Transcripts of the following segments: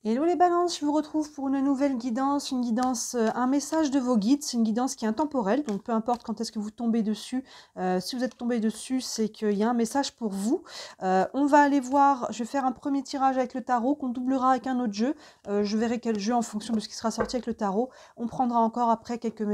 Hello les balances, je vous retrouve pour une nouvelle guidance, un message de vos guides. C'est une guidance qui est intemporelle, donc peu importe quand est-ce que vous tombez dessus. Si vous êtes tombé dessus, c'est qu'il y a un message pour vous. On va aller voir, je vais faire un premier tirage avec le tarot qu'on doublera avec un autre jeu. Je verrai quel jeu en fonction de ce qui sera sorti avec le tarot. On prendra encore après quelques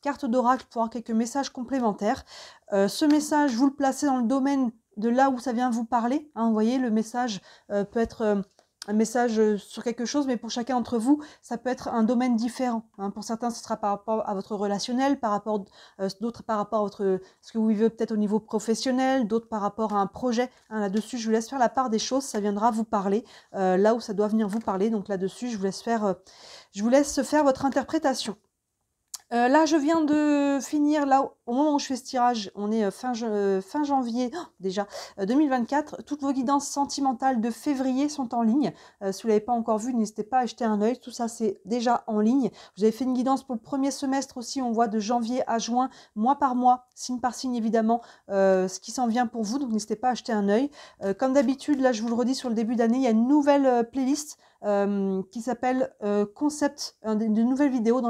cartes d'oracle pour avoir quelques messages complémentaires. Ce message, vous le placez dans le domaine de là où ça vient vous parler. Hein, vous voyez, le message peut être un message sur quelque chose, mais pour chacun d'entre vous, ça peut être un domaine différent. Hein. Pour certains, ce sera par rapport à votre relationnel, d'autres par rapport à votre, ce que vous vivez peut-être au niveau professionnel, d'autres par rapport à un projet. Hein, là-dessus, je vous laisse faire la part des choses, ça viendra vous parler, là où ça doit venir vous parler. Donc là-dessus, je vous laisse faire votre interprétation. Là, je viens de finir, là, au moment où je fais ce tirage, on est fin janvier, déjà, 2024. Toutes vos guidances sentimentales de février sont en ligne. Si vous ne l'avez pas encore vu, n'hésitez pas à jeter un œil. Tout ça, c'est déjà en ligne. Vous avez fait une guidance pour le premier semestre aussi. On voit de janvier à juin, mois par mois, signe par signe, évidemment, ce qui s'en vient pour vous. Donc, n'hésitez pas à jeter un œil. Comme d'habitude, là, je vous le redis sur le début d'année, il y a une nouvelle playlist qui s'appelle Concept, de nouvelles vidéos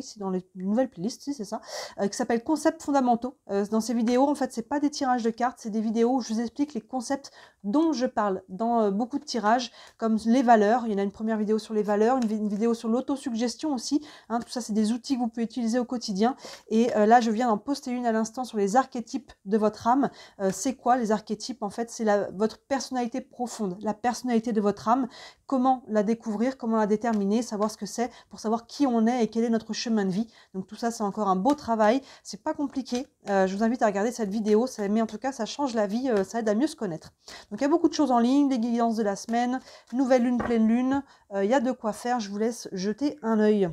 c'est dans les nouvelles playlists, si, c'est ça, qui s'appelle Concepts fondamentaux. Dans ces vidéos, en fait, c'est pas des tirages de cartes, c'est des vidéos où je vous explique les concepts dont je parle dans beaucoup de tirages, comme les valeurs. Il y en a une première vidéo sur les valeurs, une vidéo sur l'autosuggestion aussi. Hein, tout ça, c'est des outils que vous pouvez utiliser au quotidien. Et là, je viens d'en poster une à l'instant sur les archétypes de votre âme. C'est quoi les archétypes? En fait, c'est votre personnalité profonde, la personnalité de votre âme. Comment la découvrir, comment la déterminer, savoir ce que c'est, pour savoir qui on est et quel est notre chemin de vie. Donc tout ça, c'est encore un beau travail. C'est pas compliqué. Je vous invite à regarder cette vidéo, mais en tout cas, ça change la vie, ça aide à mieux se connaître. Donc il y a beaucoup de choses en ligne, les guidances de la semaine, nouvelle lune, pleine lune. Il y a de quoi faire. Je vous laisse jeter un œil.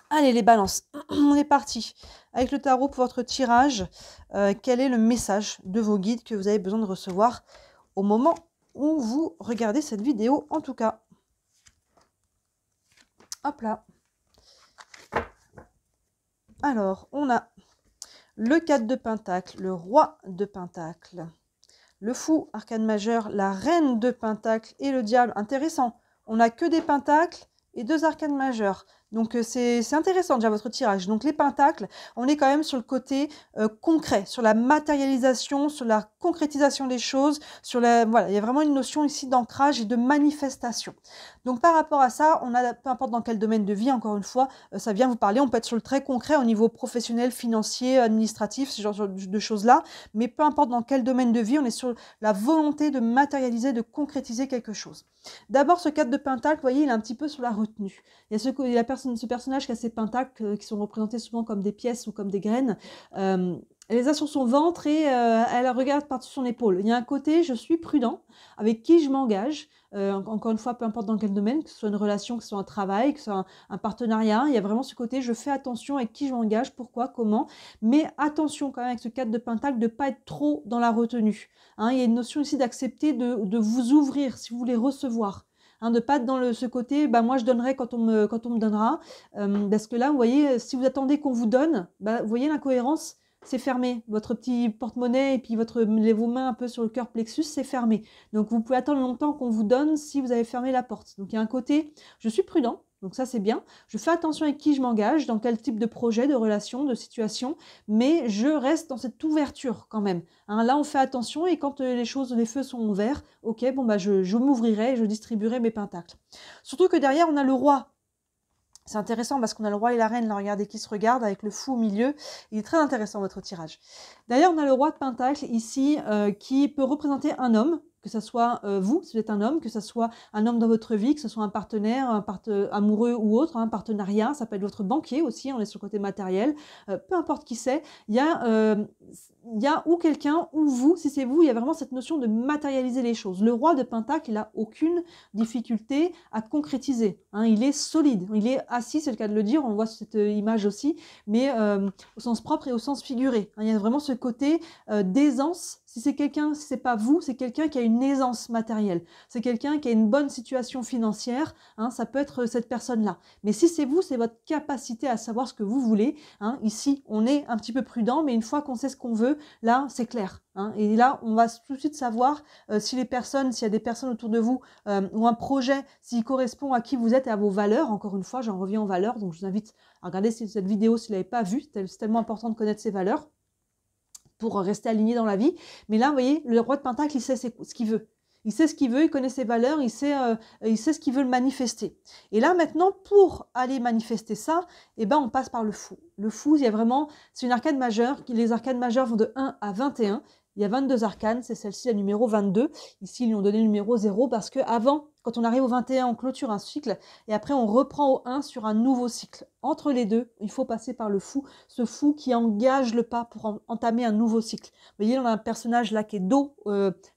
Allez les balances, on est parti. Avec le tarot pour votre tirage, quel est le message de vos guides que vous avez besoin de recevoir au moment où vous regardez cette vidéo, en tout cas. Hop là. Alors, on a le 4 de Pentacle, le roi de Pentacle, le fou, arcane majeur, la reine de Pentacle et le diable. Intéressant. On n'a que des pentacles et 2 arcanes majeurs. Donc c'est intéressant déjà votre tirage. Donc les pentacles, on est quand même sur le côté concret, sur la matérialisation, sur la concrétisation des choses, voilà, il y a vraiment une notion ici d'ancrage et de manifestation. Donc par rapport à ça, on a, peu importe dans quel domaine de vie, encore une fois, ça vient vous parler, on peut être sur le très concret au niveau professionnel, financier, administratif, ce genre de choses-là, mais peu importe dans quel domaine de vie, on est sur la volonté de matérialiser, de concrétiser quelque chose. D'abord, ce 4 de Pentacle, vous voyez, il est un petit peu sur la retenue. Il y a ce personnage qui a ces pentacles qui sont représentés souvent comme des pièces ou comme des graines. Elle les a sur son ventre et elle regarde par-dessus son épaule. Il y a un côté, je suis prudent, avec qui je m'engage. Encore une fois, peu importe dans quel domaine, que ce soit une relation, que ce soit un travail, que ce soit un partenariat, il y a vraiment ce côté, je fais attention avec qui je m'engage, pourquoi, comment. Mais attention quand même avec ce 4 de Pentacle, de ne pas être trop dans la retenue. Hein, il y a une notion ici d'accepter de vous ouvrir si vous voulez recevoir. Hein, de ne pas être dans ce côté, bah, moi je donnerai quand on me donnera. Parce que là, vous voyez, si vous attendez qu'on vous donne, bah, vous voyez l'incohérence, c'est fermé. Votre petit porte-monnaie et puis vos mains un peu sur le cœur plexus, c'est fermé. Donc vous pouvez attendre longtemps qu'on vous donne si vous avez fermé la porte. Donc il y a un côté, je suis prudent. Donc ça, c'est bien. Je fais attention avec qui je m'engage, dans quel type de projet, de relation, de situation, mais je reste dans cette ouverture quand même. Hein, là, on fait attention et quand les feux sont ouverts, ok, bon, bah, je m'ouvrirai, je distribuerai mes pentacles. Surtout que derrière, on a le roi. C'est intéressant parce qu'on a le roi et la reine, là, regardez, qui se regardent avec le fou au milieu. Il est très intéressant, votre tirage. D'ailleurs, on a le roi de Pentacle ici qui peut représenter un homme, que ce soit vous, si vous êtes un homme, que ce soit un homme dans votre vie, que ce soit un partenaire, amoureux ou autre, un partenariat, ça peut être votre banquier aussi, on est sur le côté matériel, peu importe qui c'est, il y a ou quelqu'un, ou vous, si c'est vous, il y a vraiment cette notion de matérialiser les choses. Le roi de Pentacle, il n'a aucune difficulté à concrétiser, hein, il est solide, il est assis, c'est le cas de le dire, on voit cette image aussi, mais au sens propre et au sens figuré. Hein, il y a vraiment ce côté d'aisance, Si c'est quelqu'un, si c'est pas vous, c'est quelqu'un qui a une aisance matérielle. C'est quelqu'un qui a une bonne situation financière. Hein, ça peut être cette personne-là. Mais si c'est vous, c'est votre capacité à savoir ce que vous voulez. Hein. Ici, on est un petit peu prudent, mais une fois qu'on sait ce qu'on veut, là, c'est clair. Hein. Et là, on va tout de suite savoir si les personnes, s'il y a des personnes autour de vous ou un projet, s'il correspond à qui vous êtes et à vos valeurs. Encore une fois, j'en reviens aux valeurs. Donc, je vous invite à regarder cette vidéo si vous ne l'avez pas vue. C'est tellement important de connaître ses valeurs pour rester aligné dans la vie. Mais là, vous voyez, le roi de Pentacle, il sait ce qu'il veut. Il sait ce qu'il veut, il connaît ses valeurs, il sait ce qu'il veut le manifester. Et là, maintenant, pour aller manifester ça, eh ben, on passe par le fou. Le fou, il y a vraiment, c'est une arcane majeure. Les arcanes majeures vont de 1 à 21. Il y a 22 arcanes, c'est celle-ci, la numéro 22. Ici, ils lui ont donné le numéro 0 parce qu'avant, quand on arrive au 21, on clôture un cycle et après, on reprend au 1 sur un nouveau cycle. Entre les deux, il faut passer par le fou, ce fou qui engage le pas pour entamer un nouveau cycle. Vous voyez, on a un personnage là qui est dos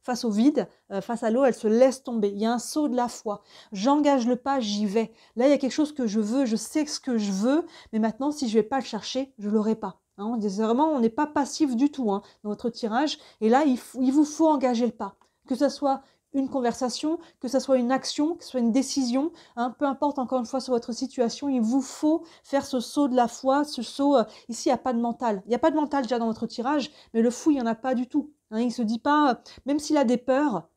face au vide, face à l'eau, elle se laisse tomber. Il y a un saut de la foi. J'engage le pas, j'y vais. Là, il y a quelque chose que je veux, je sais ce que je veux, mais maintenant, si je ne vais pas le chercher, je ne l'aurai pas. Hein, vraiment, on n'est pas passif du tout hein, dans votre tirage. Et là, il vous faut engager le pas. Que ce soit une conversation, que ce soit une action, que ce soit une décision, hein, peu importe encore une fois sur votre situation, il vous faut faire ce saut de la foi, ce saut, ici il n'y a pas de mental. Il n'y a pas de mental déjà dans votre tirage, mais le fou, il n'y en a pas du tout. Hein, il ne se dit pas, même s'il a des peurs,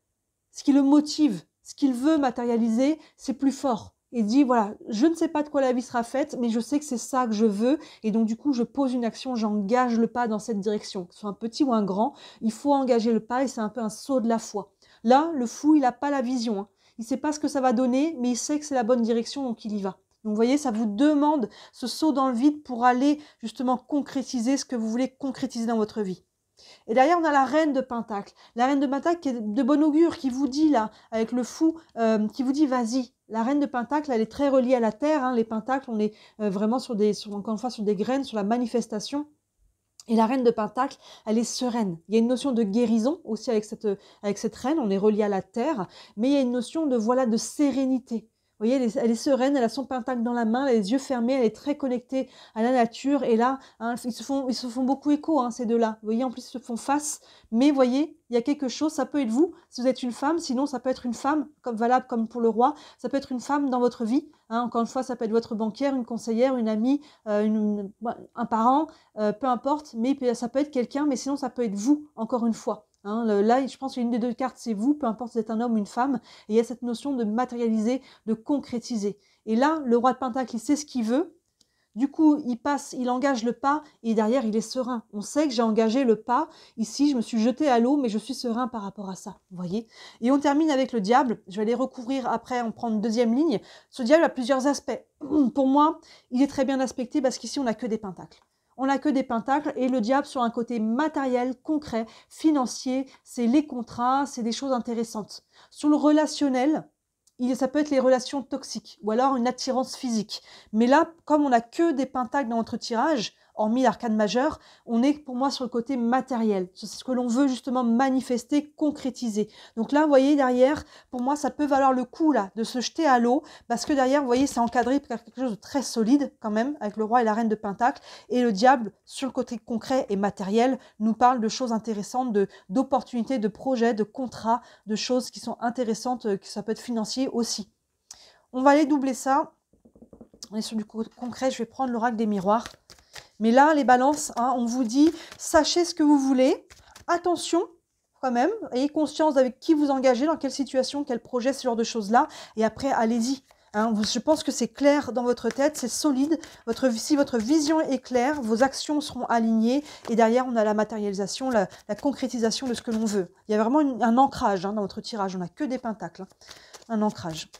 ce qui le motive, ce qu'il veut matérialiser, c'est plus fort. Il dit, voilà, je ne sais pas de quoi la vie sera faite, mais je sais que c'est ça que je veux. Et donc, du coup, je pose une action, j'engage le pas dans cette direction. Que ce soit un petit ou un grand, il faut engager le pas et c'est un peu un saut de la foi. Là, le fou, il n'a pas la vision. Hein. Il ne sait pas ce que ça va donner, mais il sait que c'est la bonne direction, donc il y va. Donc, vous voyez, ça vous demande ce saut dans le vide pour aller justement concrétiser ce que vous voulez concrétiser dans votre vie. Et derrière, on a la reine de Pentacle. La reine de Pentacle qui est de bon augure, qui vous dit là, avec le fou, qui vous dit vas-y. La reine de Pentacle, elle est très reliée à la terre. Hein. Les Pentacles, on est vraiment encore une fois, sur des graines, sur la manifestation. Et la reine de Pentacle, elle est sereine. Il y a une notion de guérison aussi avec cette reine. On est relié à la terre. Mais il y a une notion de, voilà, de sérénité. Vous voyez, elle est sereine, elle a son pentacle dans la main, elle a les yeux fermés, elle est très connectée à la nature. Et là, hein, ils se font beaucoup écho, hein, ces deux-là. Vous voyez, en plus, ils se font face. Mais vous voyez, il y a quelque chose, ça peut être vous, si vous êtes une femme, sinon ça peut être une femme, comme valable comme pour le roi, ça peut être une femme dans votre vie. Hein, encore une fois, ça peut être votre banquière, une conseillère, une amie, un parent, peu importe, mais ça peut être quelqu'un, mais sinon ça peut être vous, encore une fois. Hein, là, je pense qu'une des deux cartes, c'est vous, peu importe si vous êtes un homme ou une femme, et il y a cette notion de matérialiser, de concrétiser. Et là, le roi de Pentacle, il sait ce qu'il veut, du coup, il engage le pas, et derrière, il est serein. On sait que j'ai engagé le pas, ici, je me suis jeté à l'eau, mais je suis serein par rapport à ça, vous voyez. Et on termine avec le diable, je vais aller recouvrir après, on prend une deuxième ligne. Ce diable a plusieurs aspects. Pour moi, il est très bien aspecté, parce qu'ici, on n'a que des pentacles. On n'a que des pentacles et le diable sur un côté matériel, concret, financier, c'est les contrats, c'est des choses intéressantes. Sur le relationnel, ça peut être les relations toxiques ou alors une attirance physique. Mais là, comme on n'a que des pentacles dans notre tirage, hormis l'arcane majeur, on est pour moi sur le côté matériel. C'est ce que l'on veut justement manifester, concrétiser. Donc là, vous voyez, derrière, pour moi, ça peut valoir le coup là de se jeter à l'eau parce que derrière, vous voyez, c'est encadré par quelque chose de très solide quand même, avec le roi et la reine de Pentacle. Et le diable, sur le côté concret et matériel, nous parle de choses intéressantes, d'opportunités, de projets, de contrats, de choses qui sont intéressantes, que ça peut être financier aussi. On va aller doubler ça. On est sur du concret, je vais prendre l'oracle des miroirs. Mais là, les balances, hein, on vous dit, sachez ce que vous voulez. Attention, quand même, ayez conscience avec qui vous engagez, dans quelle situation, quel projet, ce genre de choses-là. Et après, allez-y. Hein, je pense que c'est clair dans votre tête, c'est solide. Si votre vision est claire, vos actions seront alignées. Et derrière, on a la matérialisation, la concrétisation de ce que l'on veut. Il y a vraiment un ancrage hein, dans votre tirage. On n'a que des pentacles. Hein. Un ancrage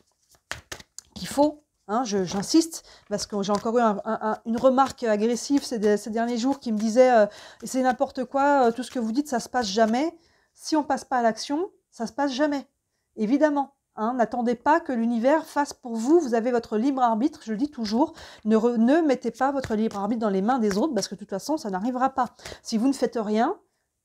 qu'il faut... Hein, j'insiste, parce que j'ai encore eu une remarque agressive ces derniers jours qui me disait c'est n'importe quoi, tout ce que vous dites, ça se passe jamais. Si on passe pas à l'action, ça se passe jamais. Évidemment, hein, n'attendez pas que l'univers fasse pour vous. Vous avez votre libre arbitre, je le dis toujours. Ne mettez pas votre libre arbitre dans les mains des autres, parce que de toute façon, ça n'arrivera pas. Si vous ne faites rien,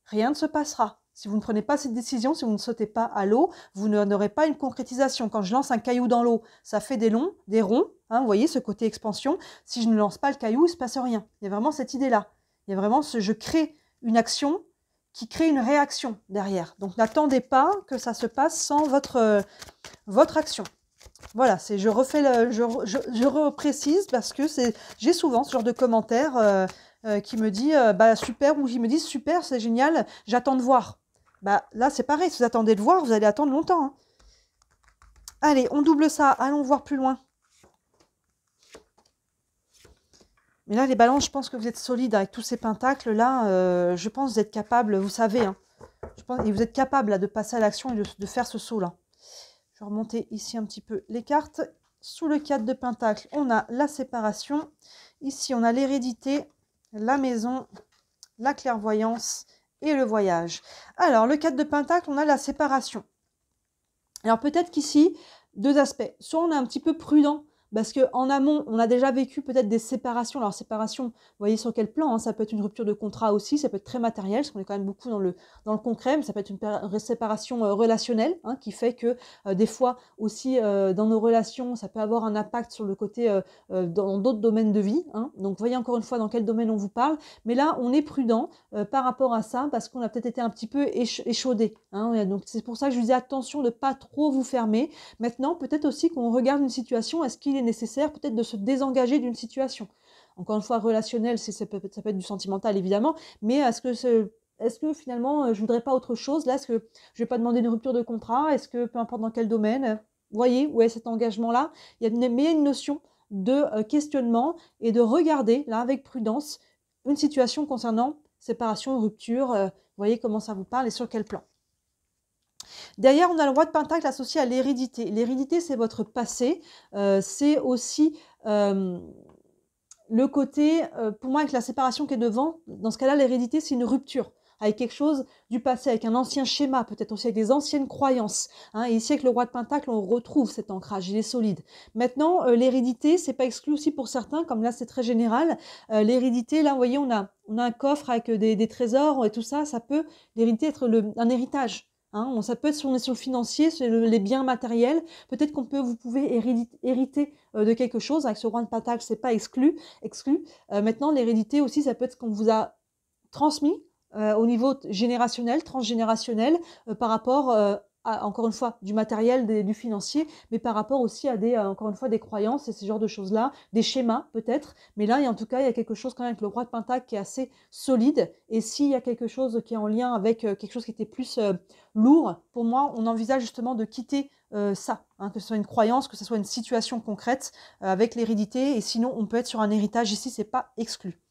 rien ne se passera. Si vous ne prenez pas cette décision, si vous ne sautez pas à l'eau, vous n'aurez pas une concrétisation. Quand je lance un caillou dans l'eau, ça fait des ronds. Hein, vous voyez ce côté expansion. Si je ne lance pas le caillou, il ne se passe rien. Il y a vraiment cette idée-là. Il y a vraiment je crée une action qui crée une réaction derrière. Donc n'attendez pas que ça se passe sans votre action. Voilà, je reprécise parce que j'ai souvent ce genre de commentaires qui me dit bah super, ou qui me disent super, c'est génial, j'attends de voir. Bah là c'est pareil, si vous attendez de voir, vous allez attendre longtemps. Hein. Allez, on double ça, allons voir plus loin. Mais là les balances, je pense que vous êtes solide avec tous ces pentacles là, je pense que vous êtes capable, vous savez, hein, et vous êtes capable là, de passer à l'action et de faire ce saut là. Je vais remonter ici un petit peu les cartes. Sous le 4 de Pentacle, on a la séparation. Ici, on a l'hérédité, la maison, la clairvoyance et le voyage. Alors, le 4 de Pentacle, on a la séparation. Alors, peut-être qu'ici, deux aspects. Soit on est un petit peu prudent, parce qu'en amont, on a déjà vécu peut-être des séparations. Alors, séparation, vous voyez sur quel plan, hein, ça peut être une rupture de contrat aussi, ça peut être très matériel, parce qu'on est quand même beaucoup dans le concret, mais ça peut être une séparation relationnelle, hein, qui fait que des fois aussi, dans nos relations, ça peut avoir un impact sur le côté, dans d'autres domaines de vie. Hein. Donc, voyez encore une fois dans quel domaine on vous parle. Mais là, on est prudent par rapport à ça, parce qu'on a peut-être été un petit peu échaudé. Hein. Donc, c'est pour ça que je vous dis attention de ne pas trop vous fermer. Maintenant, peut-être aussi qu'on regarde une situation, est-ce qu'il est nécessaire peut-être de se désengager d'une situation. Encore une fois, relationnel, ça peut être du sentimental évidemment, mais est-ce que finalement je voudrais pas autre chose? Là, est-ce que je vais pas demander une rupture de contrat? Est-ce que peu importe dans quel domaine, vous voyez où est cet engagement-là? Il y a une notion de questionnement et de regarder là avec prudence une situation concernant séparation, rupture. Vous voyez comment ça vous parle et sur quel plan. Derrière, on a le roi de Pentacle associé à l'hérédité. L'hérédité, c'est votre passé. C'est aussi le côté, pour moi, avec la séparation qui est devant, dans ce cas-là, l'hérédité, c'est une rupture avec quelque chose du passé, avec un ancien schéma, peut-être aussi avec des anciennes croyances. Hein. Et ici, avec le roi de Pentacle, on retrouve cet ancrage, il est solide. Maintenant, l'hérédité, c'est pas exclu aussi pour certains, comme là, c'est très général. L'hérédité, là, vous voyez, on a un coffre avec des trésors et tout ça. Ça peut, l'hérédité, être un héritage. Hein, ça peut être si on est sur le financier, sur les biens matériels. Peut-être vous pouvez hériter de quelque chose. Avec ce roi de Pentacle, c'est pas exclu. Maintenant, l'hérédité aussi, ça peut être ce qu'on vous a transmis au niveau générationnel, transgénérationnel, par rapport encore une fois, du matériel, du financier, mais par rapport aussi à encore une fois, des croyances et ce genre de choses-là, des schémas peut-être. Mais là, en tout cas, il y a quelque chose quand même avec le roi de Pentacle qui est assez solide. Et s'il y a quelque chose qui est en lien avec quelque chose qui était plus lourd, pour moi, on envisage justement de quitter ça, hein, que ce soit une croyance, que ce soit une situation concrète avec l'hérédité. Et sinon, on peut être sur un héritage ici, c'est pas exclu.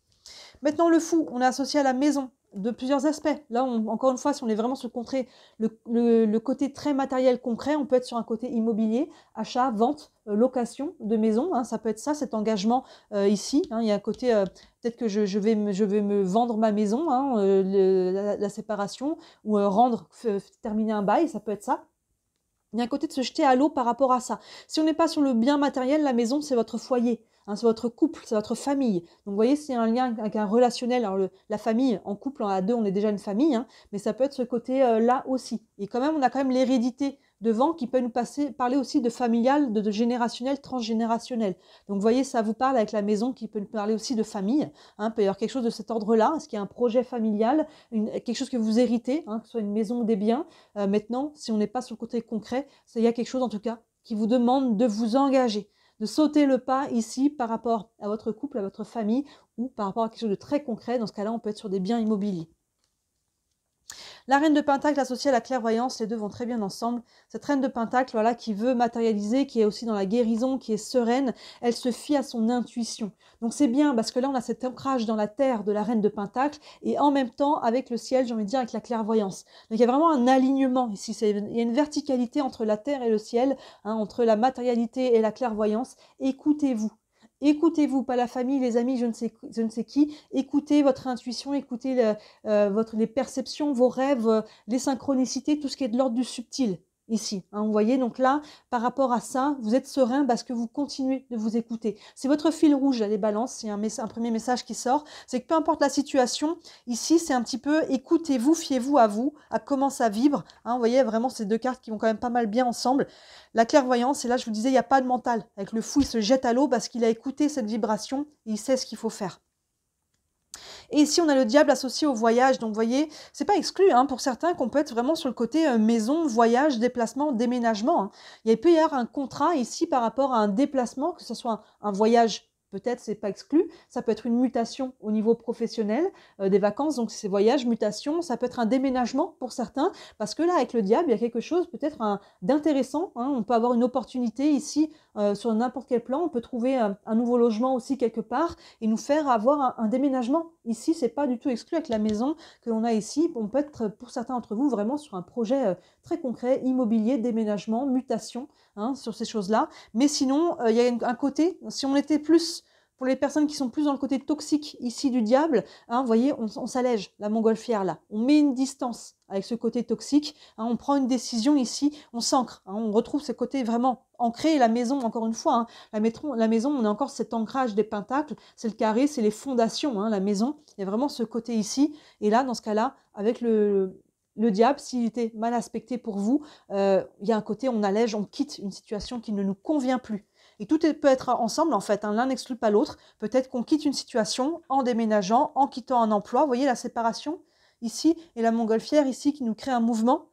Maintenant, le fou, on est associé à la maison de plusieurs aspects. Là, encore une fois, si on est vraiment sur le côté très matériel concret, on peut être sur un côté immobilier, achat, vente, location de maison. Hein, ça peut être ça, cet engagement ici. Hein, il y a un côté, peut-être que je vais me vendre ma maison, hein, la séparation, ou terminer un bail, ça peut être ça. Il y a un côté de se jeter à l'eau par rapport à ça. Si on n'est pas sur le bien matériel, la maison, c'est votre foyer. Hein, c'est votre couple, c'est votre famille. Donc, vous voyez, c'est un lien avec un relationnel. Alors, la famille, en couple, à deux, on est déjà une famille, hein, mais ça peut être ce côté-là aussi. Et quand même, on a quand même l'hérédité devant qui peut nous parler aussi de familial, de générationnel, transgénérationnel. Donc, vous voyez, ça vous parle avec la maison qui peut nous parler aussi de famille. Hein, peut y avoir quelque chose de cet ordre-là. Est-ce qu'il y a un projet familial, quelque chose que vous héritez, hein, que ce soit une maison ou des biens. Maintenant, si on n'est pas sur le côté concret, il y a quelque chose en tout cas qui vous demande de vous engager, de sauter le pas ici par rapport à votre couple, à votre famille ou par rapport à quelque chose de très concret. Dans ce cas-là, on peut être sur des biens immobiliers. La reine de Pentacle associée à la clairvoyance, les deux vont très bien ensemble. Cette reine de Pentacle, voilà, qui veut matérialiser, qui est aussi dans la guérison, qui est sereine, elle se fie à son intuition. Donc c'est bien parce que là, on a cet ancrage dans la terre de la reine de Pentacle et en même temps avec le ciel, j'ai envie de dire avec la clairvoyance. Donc il y a vraiment un alignement ici. Il y a une verticalité entre la terre et le ciel, hein, entre la matérialité et la clairvoyance. Écoutez-vous. Écoutez-vous, pas la famille, les amis, je ne sais qui. Écoutez votre intuition, écoutez les perceptions, vos rêves, les synchronicités, tout ce qui est de l'ordre du subtil ici. Hein, vous voyez, donc là, par rapport à ça, vous êtes serein parce que vous continuez de vous écouter. C'est votre fil rouge, là, les balances. C'est un premier message qui sort. C'est que peu importe la situation, ici, c'est un petit peu écoutez-vous, fiez-vous, à comment ça vibre. Hein, vous voyez, vraiment, ces deux cartes qui vont quand même pas mal bien ensemble. La clairvoyance, et là, je vous disais, il n'y a pas de mental. Avec le fou, il se jette à l'eau parce qu'il a écouté cette vibration et il sait ce qu'il faut faire. Et ici, on a le diable associé au voyage. Donc, vous voyez, c'est pas exclu hein, pour certains qu'on peut être vraiment sur le côté maison, voyage, déplacement, déménagement. Hein. Il peut y avoir un contrat ici par rapport à un déplacement, que ce soit un voyage. Peut-être, c'est pas exclu. Ça peut être une mutation au niveau professionnel, des vacances, donc c'est voyage, mutation. Ça peut être un déménagement pour certains, parce que là, avec le diable, il y a quelque chose peut-être d'intéressant. Hein. On peut avoir une opportunité ici sur n'importe quel plan. On peut trouver un nouveau logement aussi quelque part et nous faire avoir un déménagement. Ici, c'est pas du tout exclu avec la maison que l'on a ici. On peut être, pour certains d'entre vous, vraiment sur un projet très concret, immobilier, déménagement, mutation, hein, sur ces choses-là. Mais sinon, il y a un côté, si on était plus pour les personnes qui sont plus dans le côté toxique ici du diable, hein, vous voyez, on s'allège, la montgolfière là. On met une distance avec ce côté toxique, hein, on prend une décision ici, on s'ancre, hein, on retrouve ce côté vraiment ancré. La maison, encore une fois, hein, la maison, on a encore cet ancrage des pentacles, c'est le carré, c'est les fondations, hein, la maison. Il y a vraiment ce côté ici. Et là, dans ce cas-là, avec le diable, s'il était mal aspecté pour vous, il y a un côté, on allège, on quitte une situation qui ne nous convient plus. Et tout peut être ensemble, en fait. Hein. L'un n'exclut pas l'autre. Peut-être qu'on quitte une situation en déménageant, en quittant un emploi. Vous voyez la séparation ici et la montgolfière ici qui nous crée un mouvement.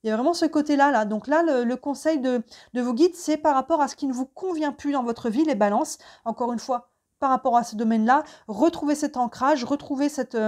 Il y a vraiment ce côté-là. Là. Donc là, le conseil de vos guides, c'est par rapport à ce qui ne vous convient plus dans votre vie, les balances. Encore une fois, par rapport à ce domaine-là, retrouvez cet ancrage, retrouvez cette...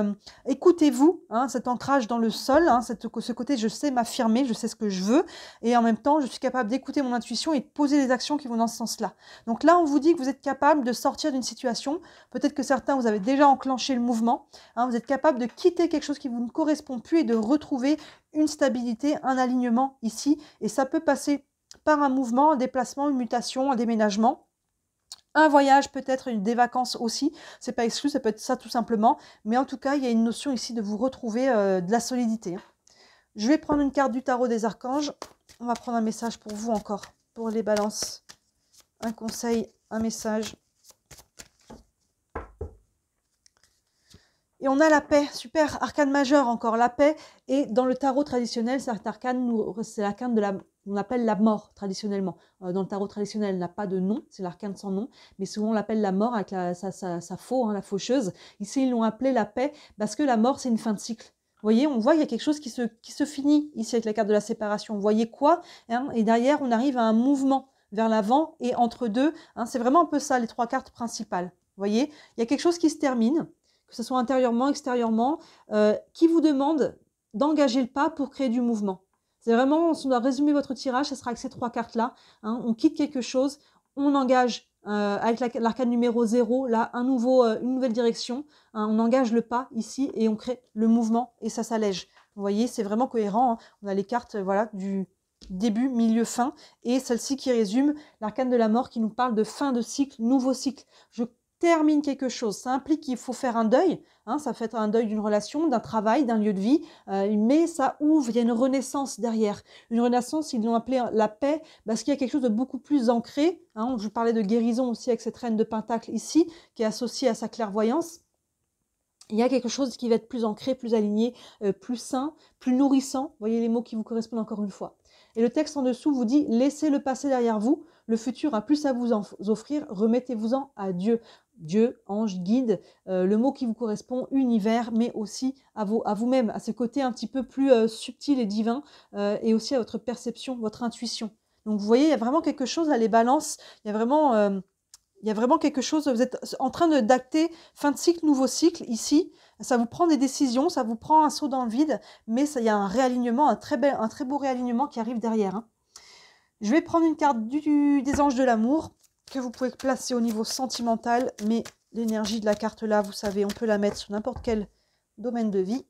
écoutez-vous, hein, cet ancrage dans le sol, hein, ce côté je sais m'affirmer, je sais ce que je veux, et en même temps, je suis capable d'écouter mon intuition et de poser les actions qui vont dans ce sens-là. Donc là, on vous dit que vous êtes capable de sortir d'une situation, peut-être que certains, vous avez déjà enclenché le mouvement, hein, vous êtes capable de quitter quelque chose qui vous ne correspond plus et de retrouver une stabilité, un alignement ici, et ça peut passer par un mouvement, un déplacement, une mutation, un déménagement. Un voyage peut-être, des vacances aussi, c'est pas exclu, ça peut être ça tout simplement, mais en tout cas, il y a une notion ici de vous retrouver de la solidité. Je vais prendre une carte du tarot des archanges, on va prendre un message pour vous encore, pour les balances, un conseil, un message. Et on a la paix, super, arcane majeur encore, la paix, et dans le tarot traditionnel, cet arcane, c'est l'arcane de la... On appelle la mort traditionnellement. Dans le tarot traditionnel, elle n'a pas de nom, c'est l'arcane sans nom, mais souvent on l'appelle la mort avec sa faux, hein, la faucheuse. Ici, ils l'ont appelé la paix parce que la mort, c'est une fin de cycle. Vous voyez, on voit qu'il y a quelque chose qui se finit ici avec la carte de la séparation. Vous voyez quoi, hein, et derrière, on arrive à un mouvement vers l'avant et entre deux. Hein, c'est vraiment un peu ça, les trois cartes principales. Vous voyez, il y a quelque chose qui se termine, que ce soit intérieurement, extérieurement, qui vous demande d'engager le pas pour créer du mouvement. C'est vraiment, si on doit résumer votre tirage, ça sera avec ces trois cartes-là. Hein, on quitte quelque chose, on engage avec l'arcane numéro 0, là, une nouvelle direction. Hein, on engage le pas ici et on crée le mouvement et ça s'allège. Vous voyez, c'est vraiment cohérent. Hein. On a les cartes voilà, du début, milieu, fin. Et celle-ci qui résume l'arcane de la mort qui nous parle de fin de cycle, nouveau cycle. Je termine quelque chose. Ça implique qu'il faut faire un deuil. Hein, ça fait un deuil d'une relation, d'un travail, d'un lieu de vie. Mais ça ouvre, il y a une renaissance derrière. Une renaissance, ils l'ont appelée la paix, parce qu'il y a quelque chose de beaucoup plus ancré. Hein, je parlais de guérison aussi avec cette reine de Pentacle ici, qui est associée à sa clairvoyance. Il y a quelque chose qui va être plus ancré, plus aligné, plus sain, plus nourrissant. Vous voyez les mots qui vous correspondent encore une fois. Et le texte en dessous vous dit « Laissez le passé derrière vous, le futur a plus à vous offrir, remettez-vous-en à Dieu ». Dieu, ange, guide, le mot qui vous correspond, univers, mais aussi à vous-même, à ce côté un petit peu plus subtil et divin, et aussi à votre perception, votre intuition. Donc vous voyez, il y a vraiment quelque chose, là, les balances, il y a vraiment quelque chose, vous êtes en train d'acter fin de cycle, nouveau cycle, ici, ça vous prend des décisions, ça vous prend un saut dans le vide, mais il y a un réalignement, un très beau réalignement qui arrive derrière. Hein. Je vais prendre une carte des anges de l'amour, que vous pouvez placer au niveau sentimental, mais l'énergie de la carte là, vous savez, on peut la mettre sur n'importe quel domaine de vie.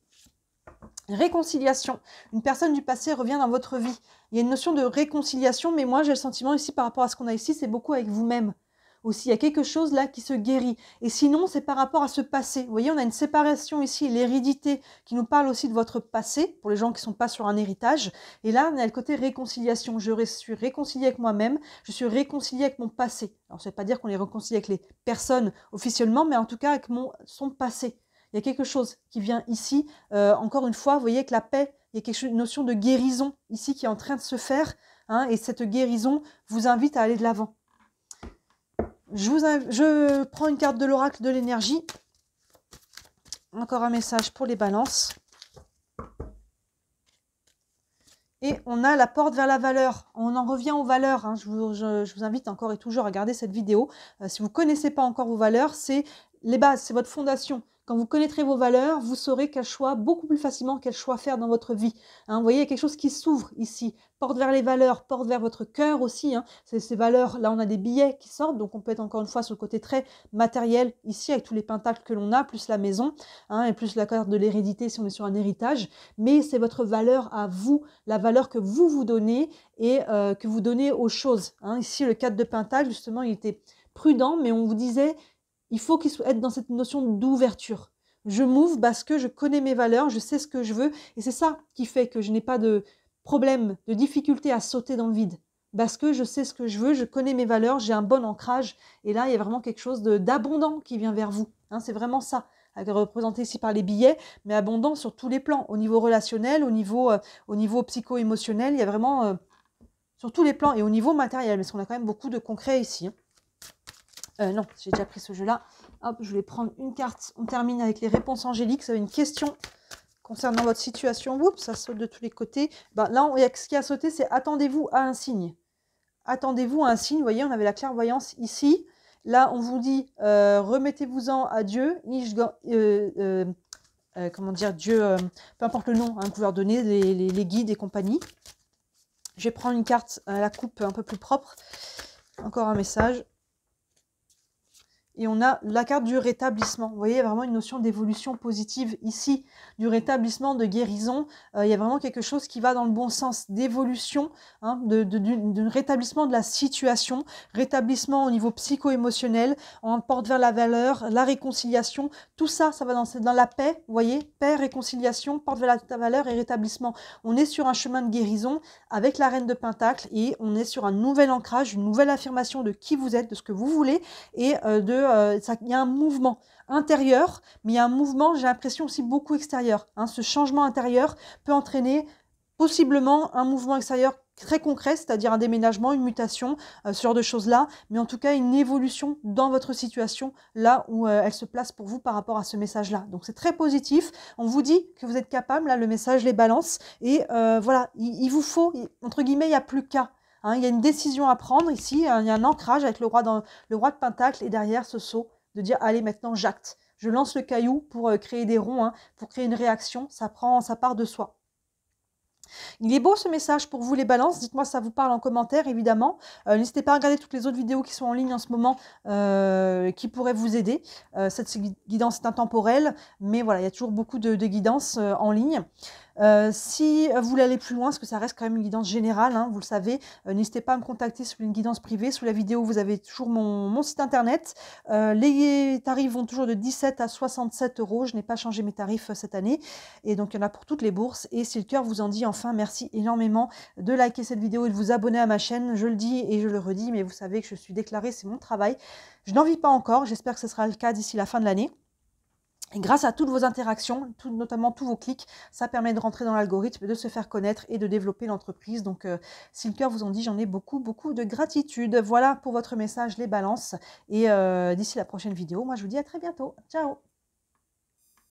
Réconciliation. Une personne du passé revient dans votre vie. Il y a une notion de réconciliation, mais moi j'ai le sentiment ici par rapport à ce qu'on a ici, c'est beaucoup avec vous-même. Aussi, il y a quelque chose là qui se guérit. Et sinon, c'est par rapport à ce passé. Vous voyez, on a une séparation ici, l'hérédité, qui nous parle aussi de votre passé, pour les gens qui ne sont pas sur un héritage. Et là, on a le côté réconciliation. Je suis réconciliée avec moi-même, je suis réconciliée avec mon passé. Alors, ça ne veut pas dire qu'on est réconcilié avec les personnes officiellement, mais en tout cas avec son passé. Il y a quelque chose qui vient ici. Encore une fois, vous voyez que la paix, il y a une notion de guérison ici qui est en train de se faire. Hein, et cette guérison vous invite à aller de l'avant. Je prends une carte de l'oracle de l'énergie. Encore un message pour les balances. Et on a la porte vers la valeur. On en revient aux valeurs. Hein. Je vous invite encore et toujours à regarder cette vidéo. Si vous ne connaissez pas encore vos valeurs, c'est les bases, c'est votre fondation. Quand vous connaîtrez vos valeurs, vous saurez quel choix, beaucoup plus facilement, quel choix faire dans votre vie. Hein, vous voyez, il y a quelque chose qui s'ouvre ici. Porte vers les valeurs, porte vers votre cœur aussi. Hein. Ces valeurs, là, on a des billets qui sortent. Donc, on peut être encore une fois sur le côté très matériel ici, avec tous les pentacles que l'on a, plus la maison, hein, et plus la carte de l'hérédité si on est sur un héritage. Mais c'est votre valeur à vous, la valeur que vous vous donnez et que vous donnez aux choses. Hein. Ici, le 4 de Pentacle, justement, il était prudent, mais on vous disait, il faut qu'il soit être dans cette notion d'ouverture. Je m'ouvre parce que je connais mes valeurs, je sais ce que je veux, et c'est ça qui fait que je n'ai pas de problème, de difficulté à sauter dans le vide. Parce que je sais ce que je veux, je connais mes valeurs, j'ai un bon ancrage, et là, il y a vraiment quelque chose d'abondant qui vient vers vous. Hein, c'est vraiment ça, représenté ici par les billets, mais abondant sur tous les plans, au niveau relationnel, au niveau psycho-émotionnel, il y a vraiment sur tous les plans, et au niveau matériel, parce qu'on a quand même beaucoup de concret ici. Hein. Non, j'ai déjà pris ce jeu-là. Hop, je vais prendre une carte. On termine avec les réponses angéliques. Ça va une question concernant votre situation. Oups, ça saute de tous les côtés. Ben, là, ce qui a sauté, c'est attendez-vous à un signe. Attendez-vous à un signe. Vous voyez, on avait la clairvoyance ici. Là, on vous dit remettez-vous-en à Dieu. Comment dire, Dieu, peu importe le nom, hein, vous pouvez leur donner les guides et compagnie. Je vais prendre une carte à la coupe un peu plus propre. Encore un message. Et on a la carte du rétablissement. Vous voyez, il y a vraiment une notion d'évolution positive ici, du rétablissement, de guérison. Il y a vraiment quelque chose qui va dans le bon sens, d'évolution, hein, de rétablissement de la situation, rétablissement au niveau psycho-émotionnel, on porte vers la valeur, la réconciliation. Tout ça, ça va dans la paix, vous voyez, paix, réconciliation, porte vers la valeur et rétablissement. On est sur un chemin de guérison avec la reine de Pentacle et on est sur un nouvel ancrage, une nouvelle affirmation de qui vous êtes, de ce que vous voulez et il y a un mouvement intérieur, mais il y a un mouvement, j'ai l'impression aussi beaucoup extérieur. Hein. Ce changement intérieur peut entraîner possiblement un mouvement extérieur très concret, c'est-à-dire un déménagement, une mutation, ce genre de choses-là, mais en tout cas une évolution dans votre situation, là où elle se place pour vous par rapport à ce message-là. Donc c'est très positif, on vous dit que vous êtes capable, là le message les balance, et voilà, il vous faut, entre guillemets, il n'y a plus qu'à. Hein, il y a une décision à prendre ici, hein, il y a un ancrage avec le roi de Pentacle et derrière ce saut de dire allez maintenant j'acte, je lance le caillou pour créer des ronds, hein, pour créer une réaction, ça part de soi. Il est beau ce message pour vous les balances, dites-moi si ça vous parle en commentaire évidemment. N'hésitez pas à regarder toutes les autres vidéos qui sont en ligne en ce moment qui pourraient vous aider. Cette guidance est intemporelle, mais voilà, il y a toujours beaucoup de guidance en ligne. Si vous voulez aller plus loin, parce que ça reste quand même une guidance générale, hein, vous le savez, n'hésitez pas à me contacter sur une guidance privée. Sous la vidéo, vous avez toujours mon site internet. Les tarifs vont toujours de 17 à 67 €. Je n'ai pas changé mes tarifs cette année. Et donc, il y en a pour toutes les bourses. Et si le cœur vous en dit, enfin, merci énormément de liker cette vidéo et de vous abonner à ma chaîne. Je le dis et je le redis, mais vous savez que je suis déclarée, c'est mon travail. Je n'en vis pas encore. J'espère que ce sera le cas d'ici la fin de l'année. Et grâce à toutes vos interactions, notamment tous vos clics, ça permet de rentrer dans l'algorithme, de se faire connaître et de développer l'entreprise. Donc, si le cœur vous en dit, j'en ai beaucoup, beaucoup de gratitude. Voilà pour votre message, les balances. Et d'ici la prochaine vidéo, moi, je vous dis à très bientôt. Ciao!